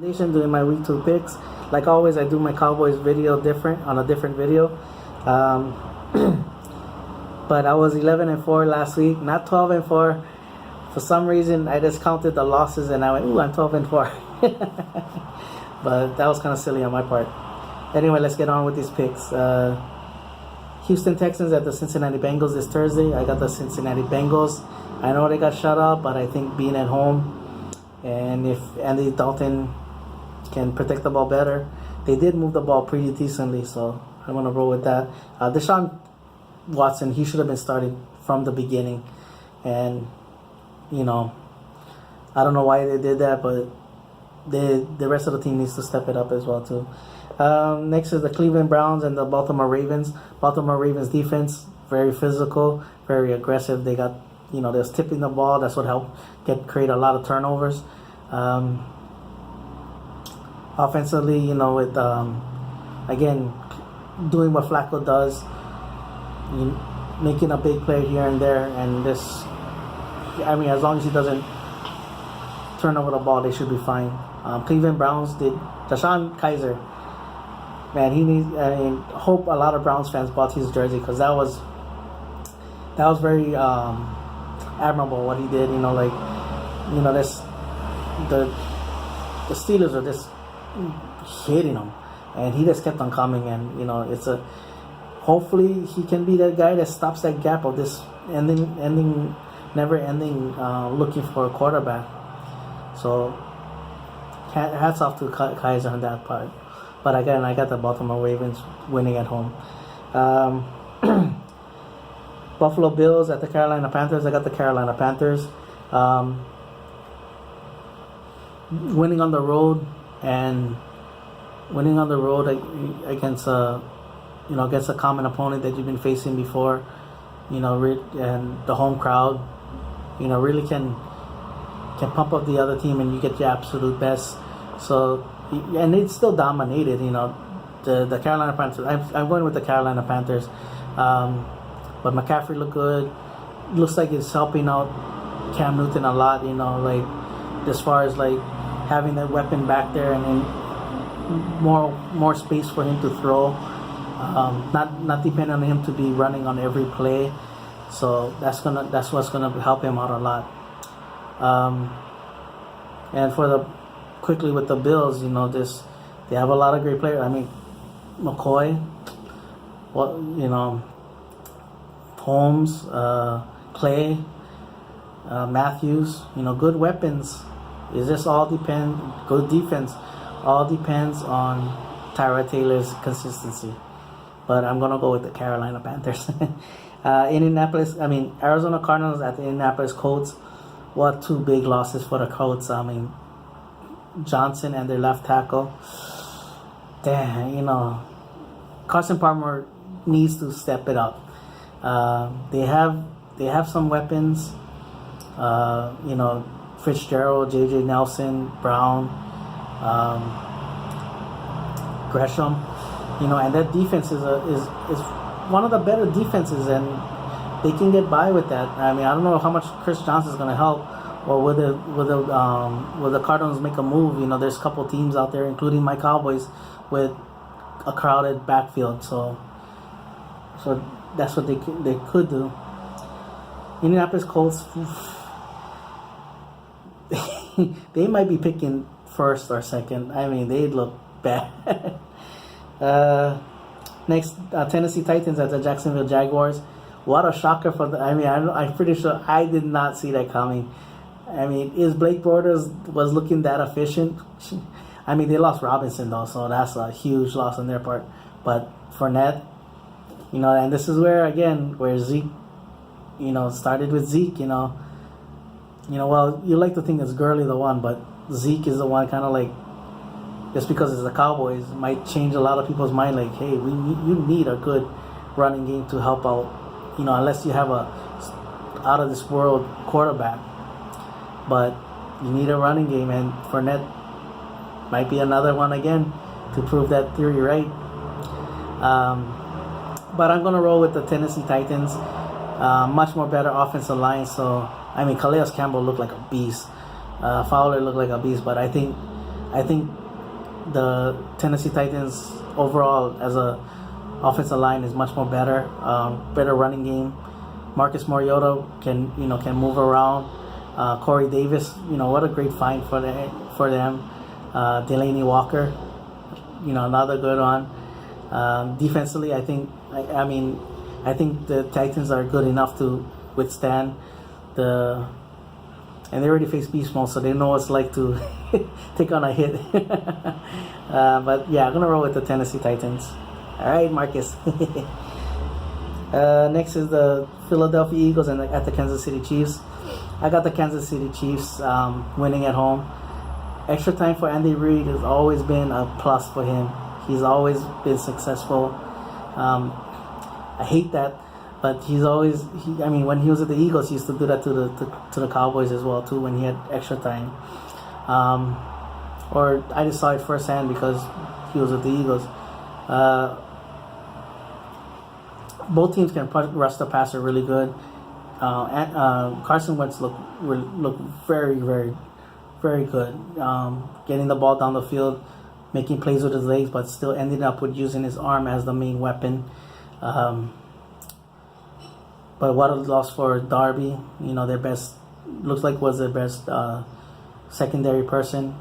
Doing my week 2 picks. Like always, I do my Cowboys video different on a different video. Um, but I was 11-4 last week, not 12-4. For some reason, I just counted the losses and I went, "Ooh, I'm 12-4." But that was kind of silly on my part. Anyway, let's get on with these picks. Houston Texans at the Cincinnati Bengals this Thursday. I got the Cincinnati Bengals. I know they got shut out, but I think being at home, and if Andy Dalton can protect the ball better, they did move the ball pretty decently, so I'm going to roll with that. Deshaun Watson, he should have been started from the beginning, and I don't know why they did that, but the rest of the team needs to step it up as well too. Next is the Cleveland Browns and the Baltimore Ravens. Baltimore Ravens defense, very physical, very aggressive. They got, they're tipping the ball. That's what helped create a lot of turnovers. Offensively, with again doing what Flacco does, making a big play here and there, and this. I mean, as long as he doesn't turn over the ball, they should be fine. Cleveland Browns did Deshaun Kaiser. Man, he needs. I mean, hope a lot of Browns fans bought his jersey because that was very admirable what he did. This the Steelers are just hitting him, and he just kept on coming. And it's a hopefully he can be that guy that stops that gap of this never ending looking for a quarterback. So hats off to Kaiser on that part. But again, I got the Baltimore Ravens winning at home. Buffalo Bills at the Carolina Panthers. I got the Carolina Panthers winning on the road against against a common opponent that you've been facing before. And the home crowd, really can pump up the other team, and you get your absolute best. So, and they still dominated. The Carolina Panthers. I'm going with the Carolina Panthers. But McCaffrey looked good. Looks like it's helping out Cam Newton a lot. As far as having that weapon back there and more space for him to throw. Not depending on him to be running on every play. So that's what's gonna help him out a lot. And quickly with the Bills, they have a lot of great players. I mean, McCoy, Holmes, Clay, Matthews, good weapons. It just all depends. Good defense, all depends on Tyrod Taylor's consistency. But I'm gonna go with the Carolina Panthers. Arizona Cardinals at the Indianapolis Colts. What 2 big losses for the Colts. I mean, Johnson and their left tackle. Damn, Carson Palmer needs to step it up. They have some weapons. Fitzgerald, J.J. Nelson, Brown, Gresham. And that defense is one of the better defenses, and they can get by with that. I mean, I don't know how much Chris Johnson is going to help, or will the Cardinals make a move? There's a couple teams out there, including my Cowboys, with a crowded backfield. So that's what they could do. Indianapolis Colts, they might be picking first or second. I mean, they look bad. Next, Tennessee Titans at the Jacksonville Jaguars. What a shocker for I'm pretty sure I did not see that coming. I mean, is Blake Bortles was looking that efficient? I mean, they lost Robinson though, so that's a huge loss on their part. But Fournette, and this is where Zeke, started with Zeke, well, you like to think it's Gurley the one, but Zeke is the one kind of just because it's the Cowboys, might change a lot of people's mind. Hey, you need a good running game to help out. Unless you have a out of this world quarterback, but you need a running game, and Fournette might be another one again to prove that theory right. But I'm gonna roll with the Tennessee Titans. Much more better offensive line. So Calais Campbell looked like a beast. Fowler looked like a beast, but I think I think the Tennessee Titans overall as a offensive line is much more better. Better running game. Marcus Mariota can move around. Corey Davis, what a great find for them. Delaney Walker, another good one. Defensively, I think I think the Titans are good enough to withstand and they already faced beast mode, so they know what it's like to take on a hit. But yeah, I'm gonna roll with the Tennessee Titans. All right, Marcus. Next is the Philadelphia Eagles at the Kansas City Chiefs. I got the Kansas City Chiefs winning at home. Extra time for Andy Reid has always been a plus for him. He's always been successful. I hate that, but he's always. When he was at the Eagles, he used to do that to the Cowboys as well too when he had extra time. Or I just saw it firsthand because he was with the Eagles. Both teams can rush the passer really good. Carson Wentz look very, very, very good. Getting the ball down the field, making plays with his legs, but still ending up with using his arm as the main weapon. But what a loss for Darby. Their best was their best secondary person.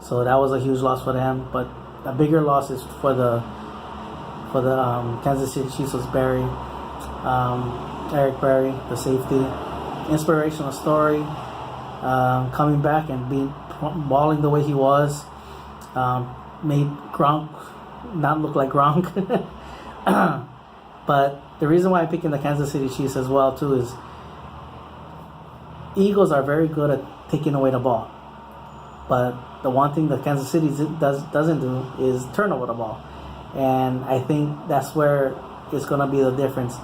So that was a huge loss for them. But a bigger loss is for the Kansas City Chiefs was Barry. Eric Berry, the safety. Inspirational story. Coming back and balling the way he was. Made Gronk not look like Gronk. But the reason why I'm picking the Kansas City Chiefs as well too is Eagles are very good at taking away the ball. But the one thing that Kansas City doesn't do is turn over the ball. And I think that's where it's going to be the difference.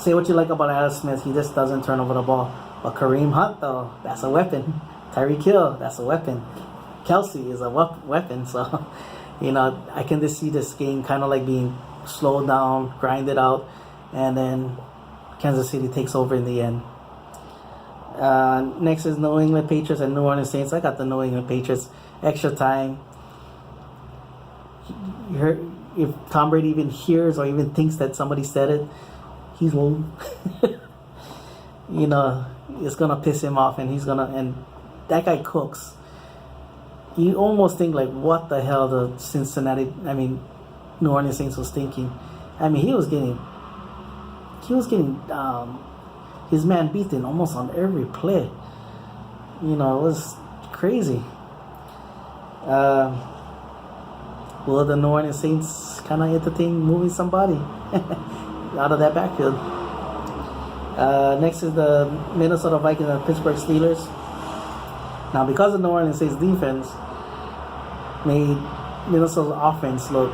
Say what you like about Alex Smith, he just doesn't turn over the ball. But Kareem Hunt, though, that's a weapon. Tyreek Hill, that's a weapon. Kelsey is a weapon. So, I can just see this game kind of like being slowed down, grinded out, and then Kansas City takes over in the end. Next is New England Patriots and New Orleans Saints. I got the New England Patriots. Extra time. If Tom Brady even hears or even thinks that somebody said it, he's old. It's gonna piss him off, and that guy cooks. You almost think like, what the hell the New Orleans Saints was thinking. He was getting his man beaten almost on every play. It was crazy. Will the New Orleans Saints kind of entertain moving somebody out of that backfield? Next is the Minnesota Vikings and Pittsburgh Steelers. Now, because the New Orleans Saints defense made Minnesota's offense look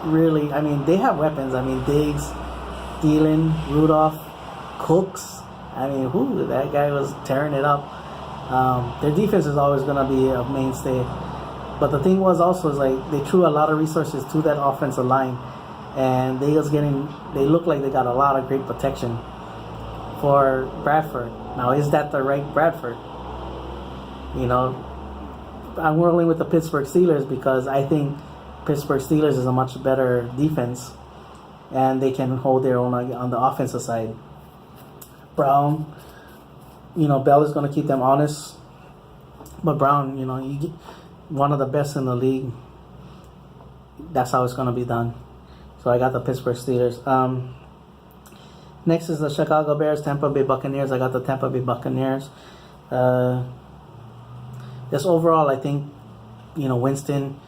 really, they have weapons. Diggs, Thielen, Rudolph, Cooks. That guy was tearing it up. Their defense is always going to be a mainstay. But the thing was also is like they threw a lot of resources to that offensive line, and they look like they got a lot of great protection for Bradford. Now, is that the right Bradford? I'm rolling with the Pittsburgh Steelers because I think Pittsburgh Steelers is a much better defense, and they can hold their own on the offensive side. Brown, Bell is going to keep them honest, but Brown, you get one of the best in the league. That's how it's going to be done. So I got the Pittsburgh Steelers. Next is the Chicago Bears, Tampa Bay Buccaneers. I got the Tampa Bay Buccaneers. Just overall, I think, Winston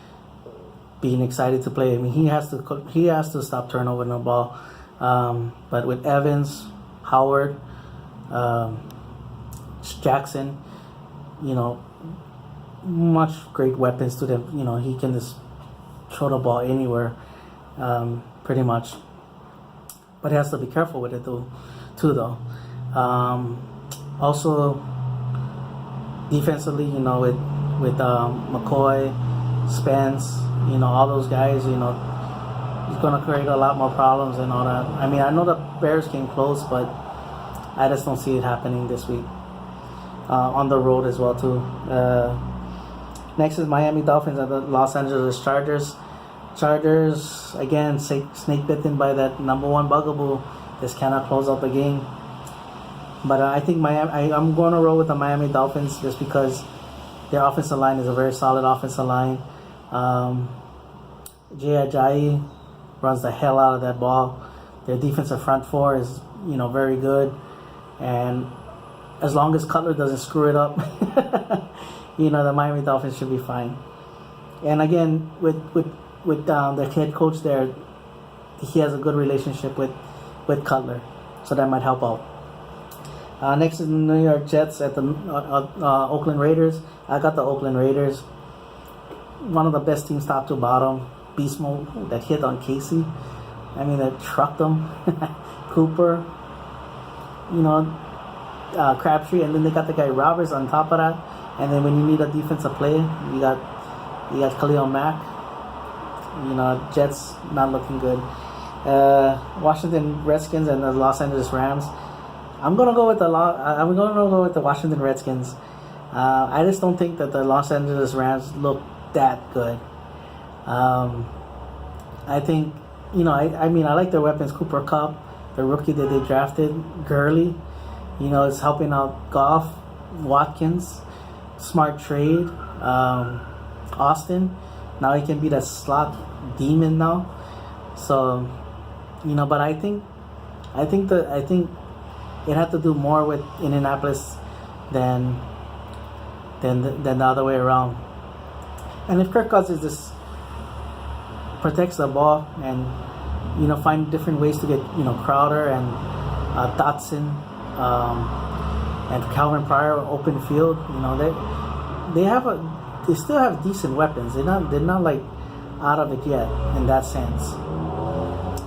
being excited to play. He has to stop turnovering the ball. But with Evans, Howard, Jackson, much great weapons to them. He can just throw the ball anywhere, pretty much. But he has to be careful with it too, though. Also, defensively, with McCoy, Spence, all those guys, he's gonna create a lot more problems and all that. I know the Bears came close, but I just don't see it happening this week. on the road as well too. Next is Miami Dolphins and the Los Angeles Chargers. Chargers again snake bitten by that number one bugaboo. Just cannot close out the game. But I think I'm going to roll with the Miami Dolphins just because their offensive line is a very solid offensive line. Jay Ajayi runs the hell out of that ball. Their defensive front four is very good, and as long as Cutler doesn't screw it up, the Miami Dolphins should be fine. And again, with the head coach there, he has a good relationship with Cutler, so that might help out. Next is the New York Jets at the Oakland Raiders. I got the Oakland Raiders. One of the best teams top to bottom. Beast mode that hit on Casey. I mean, that trucked them. Cooper. Crabtree, and then they got the guy Roberts on top of that. And then when you need a defensive play, you got Khalil Mack. Jets not looking good. Washington Redskins and the Los Angeles Rams. I'm gonna go with the Washington Redskins. I just don't think that the Los Angeles Rams look that good. I think I like their weapons. Cooper Kupp, the rookie that they drafted, Gurley, is helping out Goff, Watkins, smart trade, Austin. Now he can be that slot demon now. So, but I think it had to do more with Indianapolis than the other way around. And if Kirk Cousins just protects the ball and find different ways to get Crowder and Dotson and Calvin Pryor open field, they still have decent weapons. They're not like out of it yet in that sense.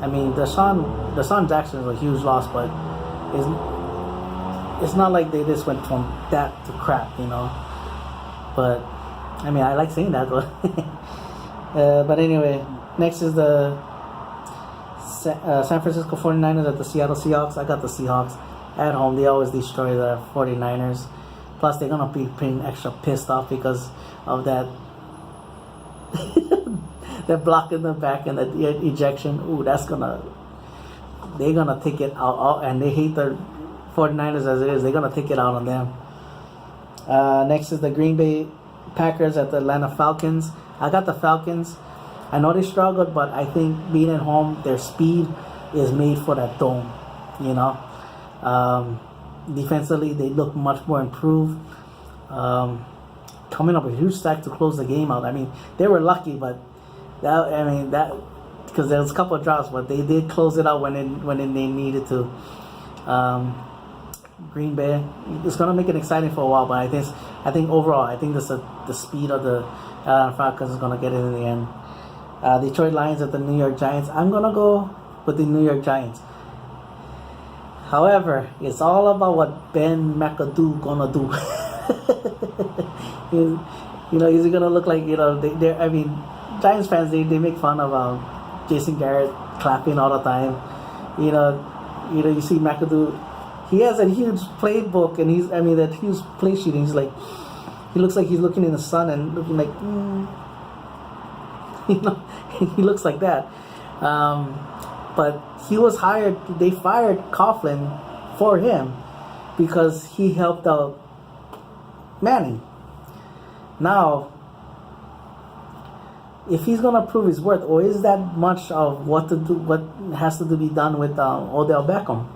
I mean, Deshaun Jackson is a huge loss, but it's not like they just went from that to crap, But I mean, I like saying that, but but anyway, next is the San Francisco 49ers at the Seattle Seahawks. I got the Seahawks at home. They always destroy the 49ers. Plus, they're gonna be pretty extra pissed off because of that. They're blocking the back and the ejection. Ooh, they're gonna take it out, and they hate the 49ers as it is. They're gonna take it out on them. Next is the Green Bay Packers at the Atlanta Falcons. I got the Falcons. I know they struggled, but I think being at home, their speed is made for that dome. Defensively, they look much more improved. Coming up with a huge sack to close the game out. I mean, they were lucky, but because there was a couple of drops, but they did close it out when they needed to. Green Bay, it's gonna make it exciting for a while, but I think overall, I think the speed of the Falcons is gonna get it in the end. Detroit Lions at the New York Giants. I'm gonna go with the New York Giants. However, it's all about what Ben McAdoo gonna do. Is he gonna look like Giants fans they make fun of Jason Garrett clapping all the time. You see McAdoo. He has a huge playbook, and that huge play sheet. And he looks like he's looking in the sun and looking like, he looks like that. But he was hired. They fired Coughlin for him because he helped out Manning. Now, if he's gonna prove his worth, or is that much of what has to be done with Odell Beckham?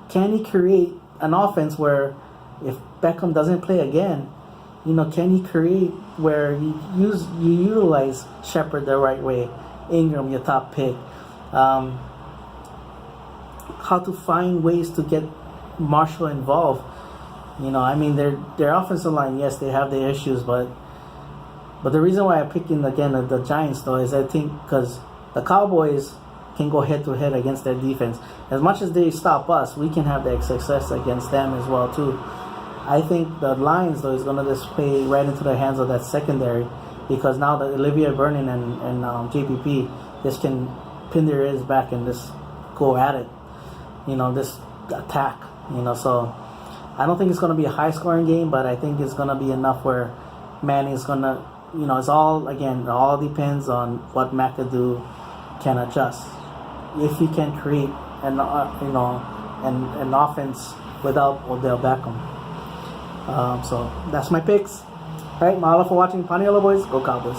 Can he create an offense where if Beckham doesn't play again, can he create where you utilize Shepard the right way, Ingram your top pick, how to find ways to get Marshall involved? Their offensive line, yes, they have their issues, but the reason why I'm picking again the Giants though is I think because the Cowboys can go head to head against their defense. As much as they stop us, we can have that success against them as well too. I think the Lions though is gonna just play right into the hands of that secondary because now the Olivia Vernon and JPP just can pin their ears back and just go at it. This attack. So I don't think it's going to be a high scoring game, but I think it's going to be enough where Manny's going to, it's it all depends on what McAdoo can adjust. If he can create an offense without Odell Beckham. So that's my picks. All right, mahalo for watching. Paniolo boys, go Cowboys.